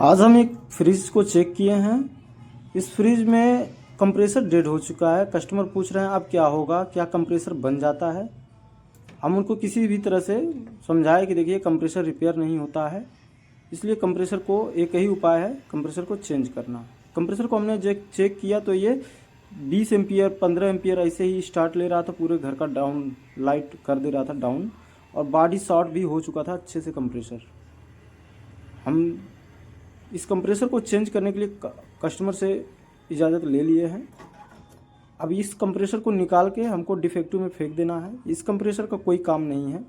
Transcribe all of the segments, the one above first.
आज हम एक फ्रिज को चेक किए हैं। इस फ्रिज में कंप्रेसर डेड हो चुका है। कस्टमर पूछ रहे हैं अब क्या होगा, क्या कंप्रेसर बन जाता है। हम उनको किसी भी तरह से समझाए कि देखिए कंप्रेसर रिपेयर नहीं होता है, इसलिए कंप्रेसर को एक ही उपाय है, कंप्रेसर को चेंज करना। कंप्रेसर को हमने चेक किया तो ये 20 एम्पियर 15 एम्पियर ऐसे ही स्टार्ट ले रहा था, पूरे घर का डाउन लाइट कर दे रहा था डाउन, और बॉडी शॉर्ट भी हो चुका था अच्छे से कंप्रेसर। हम इस कंप्रेसर को चेंज करने के लिए कस्टमर से इजाज़त ले लिए हैं। अब इस कंप्रेसर को निकाल के हमको डिफेक्टिव में फेंक देना है। इस कंप्रेसर का कोई काम नहीं है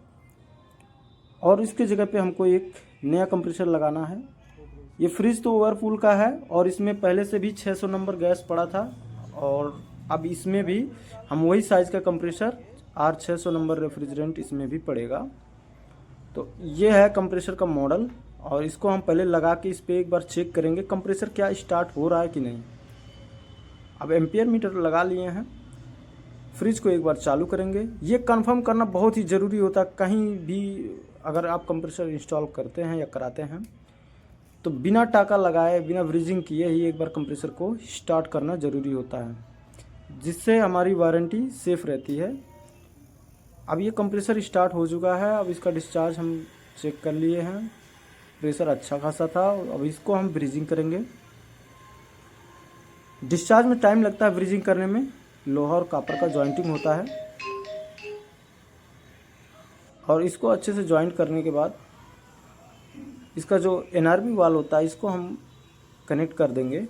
और इसके जगह पे हमको एक नया कंप्रेसर लगाना है। ये फ्रिज तो ओवरकूल का है और इसमें पहले से भी 600 नंबर गैस पड़ा था और अब इसमें भी हम वही साइज़ का कंप्रेसर R600 नंबर रेफ्रिजरेंट इसमें भी पड़ेगा। तो ये है कंप्रेसर का मॉडल और इसको हम पहले लगा के इस पर एक बार चेक करेंगे कंप्रेसर क्या स्टार्ट हो रहा है कि नहीं। अब एम्पियर मीटर लगा लिए हैं, फ्रिज को एक बार चालू करेंगे। ये कंफर्म करना बहुत ही ज़रूरी होता है, कहीं भी अगर आप कंप्रेसर इंस्टॉल करते हैं या कराते हैं तो बिना टाका लगाए बिना ब्रीजिंग किए ही एक बार कंप्रेसर को स्टार्ट करना ज़रूरी होता है, जिससे हमारी वारंटी सेफ रहती है। अब ये कंप्रेसर स्टार्ट हो चुका है। अब इसका डिस्चार्ज हम चेक कर लिए हैं, प्रेशर अच्छा खासा था। अब इसको हम ब्रीजिंग करेंगे। डिस्चार्ज में टाइम लगता है ब्रीजिंग करने में, लोहा और कॉपर का जॉइंटिंग होता है। और इसको अच्छे से जॉइंट करने के बाद इसका जो NRB वाल होता है इसको हम कनेक्ट कर देंगे।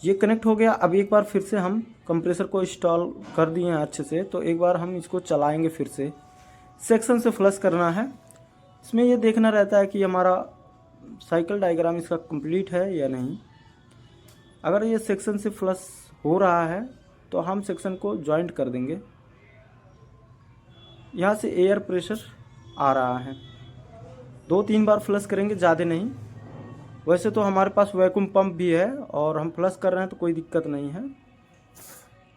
ये कनेक्ट हो गया। अब एक बार फिर से हम कंप्रेसर को इंस्टॉल कर दिए हैं अच्छे से, तो एक बार हम इसको चलाएंगे। फिर से सेक्शन से फ्लश करना है। इसमें ये देखना रहता है कि हमारा साइकिल डायग्राम इसका कंप्लीट है या नहीं। अगर ये सेक्शन से फ्लश हो रहा है तो हम सेक्शन को जॉइंट कर देंगे। यहाँ से एयर प्रेशर आ रहा है, 2-3 बार फ्लश करेंगे, ज़्यादा नहीं। वैसे तो हमारे पास वैक्यूम पंप भी है और हम फ्लश कर रहे हैं तो कोई दिक्कत नहीं है।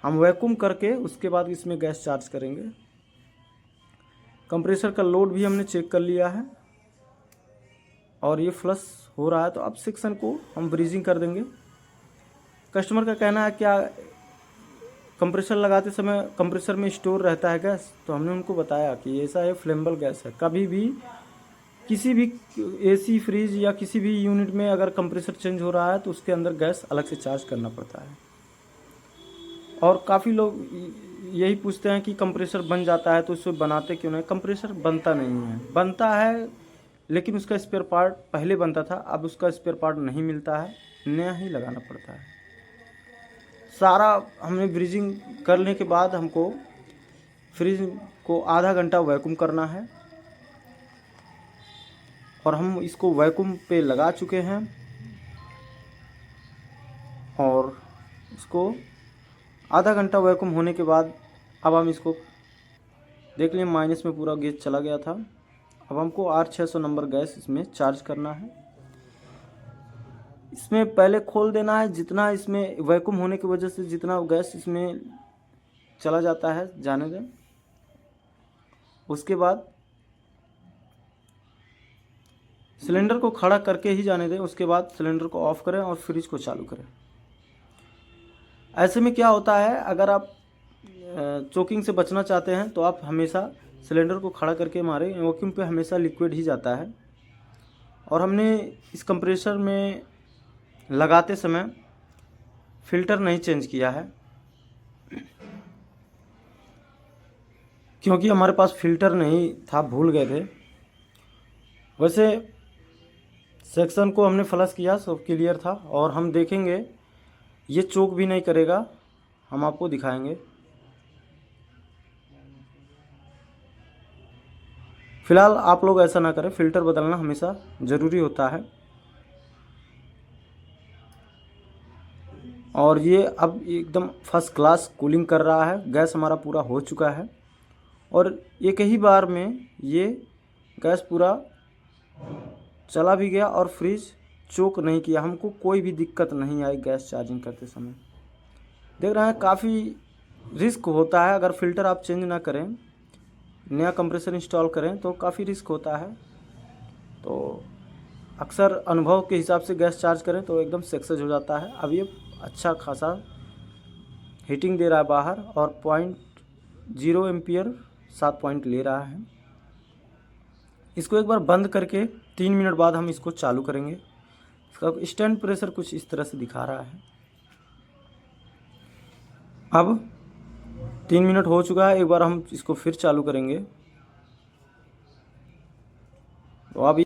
हम वैक्यूम करके उसके बाद इसमें गैस चार्ज करेंगे। कंप्रेसर का लोड भी हमने चेक कर लिया है और ये फ्लश हो रहा है। तो अब सेक्शन को हम ब्रीजिंग कर देंगे। कस्टमर का कहना है क्या कंप्रेसर लगाते समय कंप्रेसर में स्टोर रहता है गैस, तो हमने उनको बताया कि ऐसा है फ्लेमेबल गैस है। कभी भी किसी भी AC फ्रिज या किसी भी यूनिट में अगर कंप्रेसर चेंज हो रहा है तो उसके अंदर गैस अलग से चार्ज करना पड़ता है। और काफ़ी लोग यही पूछते हैं कि कंप्रेसर बन जाता है तो उसको बनाते क्यों नहीं। कंप्रेसर बनता नहीं है, बनता है लेकिन उसका स्पेयर पार्ट पहले बनता था, अब उसका स्पेयर पार्ट नहीं मिलता है, नया ही लगाना पड़ता है। सारा हमने ब्रीजिंग करने के बाद हमको फ्रिज को आधा घंटा वैक्यूम करना है और हम इसको वैक्यूम पे लगा चुके हैं। और इसको आधा घंटा वैक्यूम होने के बाद अब हम इसको देख लें, माइनस में पूरा गैस चला गया था। अब हमको R600 नंबर गैस इसमें चार्ज करना है। इसमें पहले खोल देना है, जितना इसमें वैक्यूम होने की वजह से जितना गैस इसमें चला जाता है जाने दें। उसके बाद सिलेंडर को खड़ा करके ही जाने दें। उसके बाद सिलेंडर को ऑफ करें और फ्रिज को चालू करें। ऐसे में क्या होता है, अगर आप चोकिंग से बचना चाहते हैं तो आप हमेशा सिलेंडर को खड़ा करके मारें, वैक्यूम पे हमेशा लिक्विड ही जाता है। और हमने इस कंप्रेसर में लगाते समय फ़िल्टर नहीं चेंज किया है, क्योंकि हमारे पास फ़िल्टर नहीं था, भूल गए थे। वैसे सेक्शन को हमने फ्लश किया, सब क्लियर था। और हम देखेंगे ये चोक भी नहीं करेगा, हम आपको दिखाएंगे। फ़िलहाल आप लोग ऐसा ना करें, फ़िल्टर बदलना हमेशा ज़रूरी होता है। और ये अब एकदम फर्स्ट क्लास कूलिंग कर रहा है। गैस हमारा पूरा हो चुका है और एक ही बार में ये गैस पूरा चला भी गया और फ्रिज चोक नहीं किया। हमको कोई भी दिक्कत नहीं आई गैस चार्जिंग करते समय। देख रहे हैं काफ़ी रिस्क होता है, अगर फ़िल्टर आप चेंज ना करें, नया कंप्रेसर इंस्टॉल करें तो काफ़ी रिस्क होता है। तो अक्सर अनुभव के हिसाब से गैस चार्ज करें तो एकदम सक्सेस हो जाता है। अब ये अच्छा खासा हीटिंग दे रहा है बाहर और 0.0 एम्पियर 7 पॉइंट ले रहा है। इसको एक बार बंद करके 3 मिनट बाद हम इसको चालू करेंगे। इसका स्टैंड प्रेशर कुछ इस तरह से दिखा रहा है। अब 3 मिनट हो चुका है, एक बार हम इसको फिर चालू करेंगे। तो अब